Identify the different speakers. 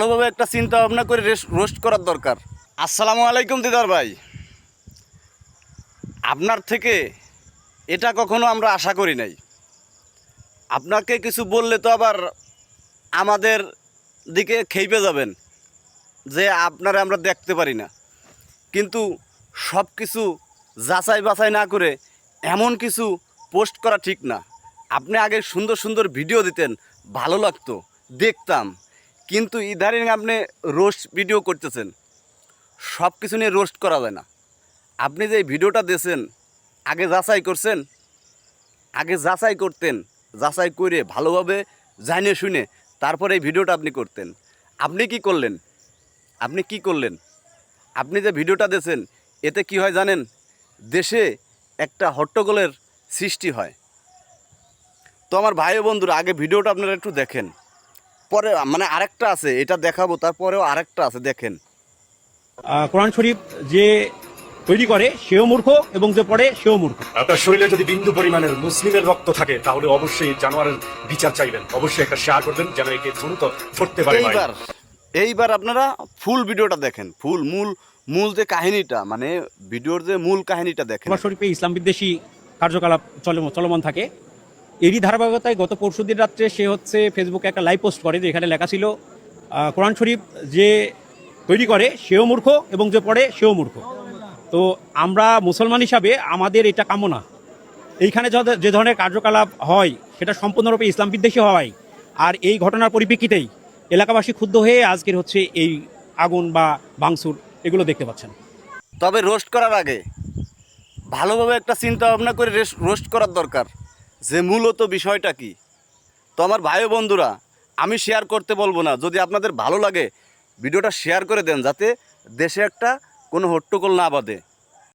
Speaker 1: ভালোভাবে একটা চিন্তা ভাবনা করে রোস্ট করার দরকার। আসসালামু আলাইকুম দিদার ভাই, আপনার থেকে এটা কখনো আমরা আশা করি নাই। আপনাকে কিছু বললে তো আবার আমাদের দিকে খেইপে যাবেন যে আপনারা আমরা দেখতে পারি না, কিন্তু সব কিছু যাচাই বাছাই না করে এমন কিছু পোস্ট করা ঠিক না। আপনি আগে সুন্দর সুন্দর ভিডিও দিতেন, ভালো লাগতো, দেখতাম, কিন্তু ইদারিং আপনি রোস্ট ভিডিও করতেছেন। সব কিছু নিয়ে রোস্ট করা যায় না। আপনি যে ভিডিওটা দিয়েছেন আগে যাচাই করছেন? আগে যাচাই করতেন, যাচাই করে ভালোভাবে জানিয়ে শুনে তারপরে এই ভিডিওটা আপনি করতেন। আপনি কি করলেন? আপনি যে ভিডিওটা দিয়েছেন এতে কি হয় জানেন? দেশে একটা হট্টগোলের সৃষ্টি হয়। তো আমার ভাই ও বন্ধুরা, আগে ভিডিওটা আপনারা একটু দেখেন, পরে মানে আরেকটা আছে, এটা দেখাবো, তারপরেও আরেকটা আছে, দেখেন।
Speaker 2: কোরআন শরীফ যে তৈরি করে সেও মূর্খ এবং যে পড়ে সেও মূর্খ।
Speaker 3: আপনার শরীরে যদি বিন্দু পরিমাণের মুসলিমের রক্ত থাকে তাহলে অবশ্যই জানোয়ারের বিচার চাইবেন, অবশ্যই একটা শেয়ার করবেন যেন একে দ্রুত ধরতে পারে।
Speaker 1: এইবার আপনারা ফুল ভিডিওটা দেখেন, মূল যে কাহিনীটা, মানে ভিডিওর যে মূল কাহিনীটা দেখেন।
Speaker 2: কোরআন শরীফে ইসলাম বিদ্বেষী কার্যকলাপ চলমান থাকে। এরই ধারাবাহিকতায় গত পরশুদিন রাত্রে সে ফেসবুকে একটা লাইভ পোস্ট করে, যেখানে লেখা ছিল কোরআন শরীফ যে তৈরি করে সেও মূর্খ এবং যে পড়ে সেও মূর্খ। তো আমরা মুসলমান হিসাবে আমাদের এটা কাম্য না। এইখানে যে ধরনের কার্যকলাপ হয় সেটা সম্পূর্ণরূপে ইসলাম বিদ্বেষী হওয়ায়, আর এই ঘটনার পরিপ্রেক্ষিতেই এলাকাবাসী ক্ষুব্ধ হয়ে আজকের এই আগুন বা ভাঙচুর এগুলো দেখতে পাচ্ছেন।
Speaker 1: তবে রোস্ট করার আগে ভালোভাবে একটা চিন্তা ভাবনা করে রোস্ট করার দরকার, যে মূলত বিষয়টা কি। তো আমার ভাই ও বন্ধুরা, আমি শেয়ার করতে বলবো না, যদি আপনাদের ভালো লাগে ভিডিওটা শেয়ার করে দেন, যাতে দেশে একটা কোনো হট্টগোল না বাঁধে।